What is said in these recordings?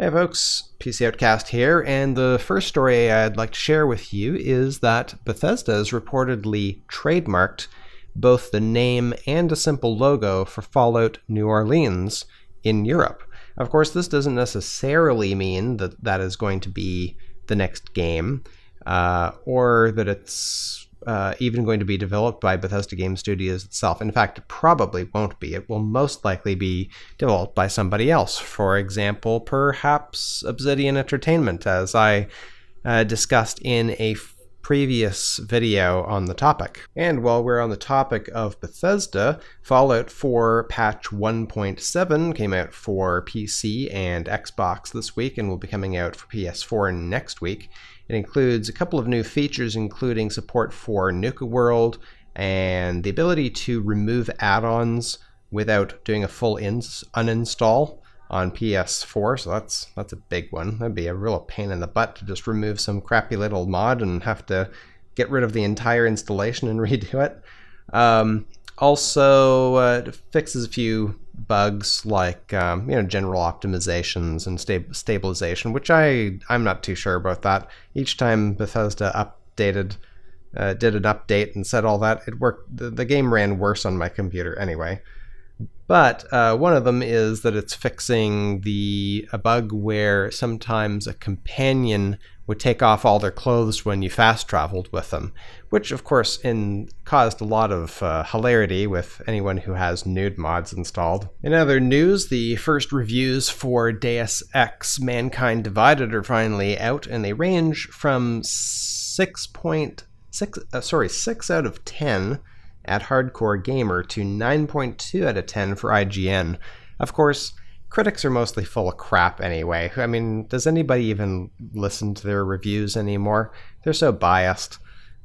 Hey folks, PC Outcast here, and the first story I'd like to share with you is that Bethesda has reportedly trademarked both the name and a simple logo for Fallout New Orleans in Europe. Of course, this doesn't necessarily mean that that is going to be the next game, or that it's even going to be developed by Bethesda Game Studios itself. In fact, it probably won't be. It will most likely be developed by somebody else. For example, perhaps Obsidian Entertainment, as I discussed in a previous video on the topic. And while we're on the topic of Bethesda, Fallout 4 patch 1.7 came out for PC and Xbox this week and will be coming out for PS4 next week. It includes a couple of new features, including support for Nuka World and the ability to remove add-ons without doing a full uninstall on PS4, so that's a big one. That'd be a real pain in the butt to just remove some crappy little mod and have to get rid of the entire installation and redo it. Also, it fixes a few bugs like general optimizations and stabilization, which I'm not too sure about that. Each time Bethesda did an update and said all that, it worked. The game ran worse on my computer anyway. But one of them is that it's fixing a bug where sometimes a companion would take off all their clothes when you fast traveled with them, which of course caused a lot of hilarity with anyone who has nude mods installed. In other news, the first reviews for Deus Ex Mankind Divided are finally out, and they range from 6 out of 10 at Hardcore Gamer to 9.2 out of 10 for IGN. Of course, critics are mostly full of crap anyway. I mean, does anybody even listen to their reviews anymore? They're so biased,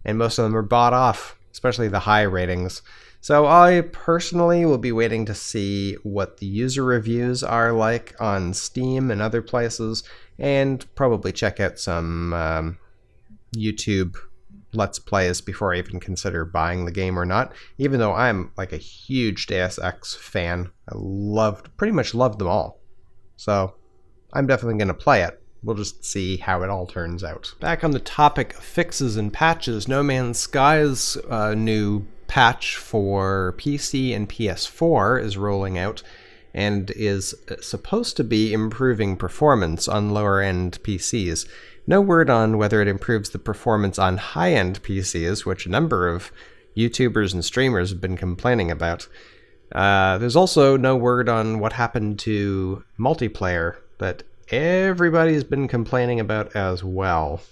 and most of them are bought off, especially the high ratings. So I personally will be waiting to see what the user reviews are like on Steam and other places, and probably check out some YouTube Let's Plays before I even consider buying the game or not, even though I'm like a huge Deus Ex fan. I pretty much loved them all. So I'm definitely going to play it. We'll just see how it all turns out. Back on the topic of fixes and patches, No Man's Sky's new patch for PC and PS4 is rolling out and is supposed to be improving performance on lower-end PCs. No word on whether it improves the performance on high-end PCs, which a number of YouTubers and streamers have been complaining about. There's also no word on what happened to multiplayer that everybody's been complaining about as well.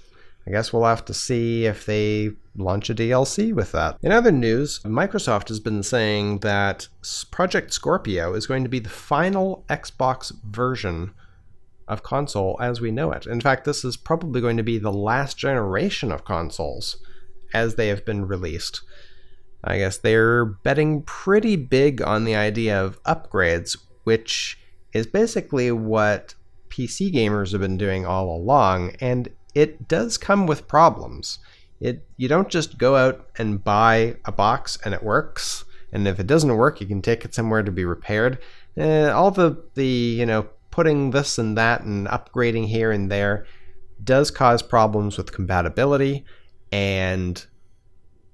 I guess we'll have to see if they launch a DLC with that. In other news, Microsoft has been saying that Project Scorpio is going to be the final Xbox version of console as we know it. In fact, this is probably going to be the last generation of consoles as they have been released. I guess they're betting pretty big on the idea of upgrades, which is basically what PC gamers have been doing all along, and it does come with problems. You don't just go out and buy a box and it works, and if it doesn't work, you can take it somewhere to be repaired. All the putting this and that and upgrading here and there does cause problems with compatibility and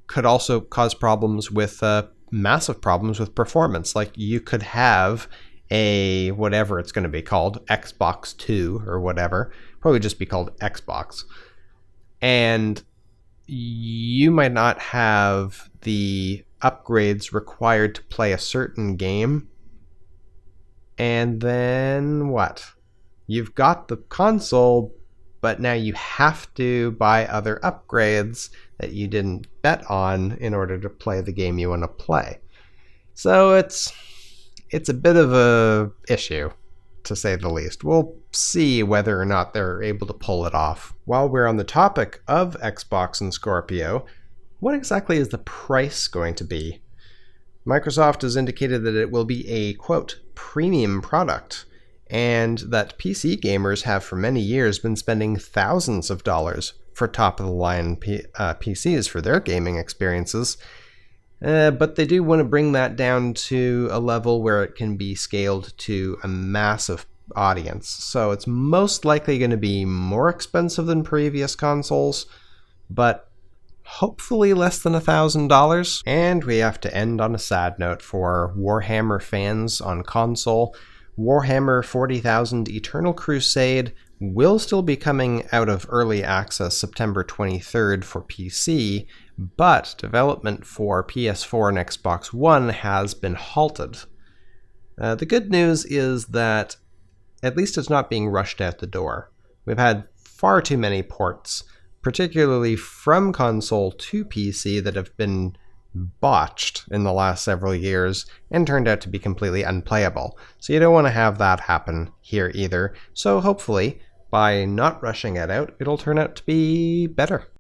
could also cause problems with massive problems with performance. Like you could have a whatever it's going to be called, Xbox 2 or whatever, probably just be called Xbox, and you might not have the upgrades required to play a certain game. And then what? You've got the console, but now you have to buy other upgrades that you didn't bet on in order to play the game you want to play. So it's a bit of a issue, to say the least. We'll see whether or not they're able to pull it off. While we're on the topic of Xbox and Scorpio, what exactly is the price going to be? Microsoft has indicated that it will be a, quote, premium product, and that PC gamers have for many years been spending thousands of dollars for top-of-the-line PCs for their gaming experiences. But they do want to bring that down to a level where it can be scaled to a massive audience, so it's most likely going to be more expensive than previous consoles, but hopefully less than $1,000. And we have to end on a sad note for Warhammer fans on console. Warhammer 40,000 Eternal Crusade will still be coming out of early access September 23rd for PC, but development for PS4 and Xbox One has been halted. The good news is that at least it's not being rushed out the door. We've had far too many ports, particularly from console to PC, that have been botched in the last several years and turned out to be completely unplayable. So you don't want to have that happen here either. So hopefully, by not rushing it out, it'll turn out to be better.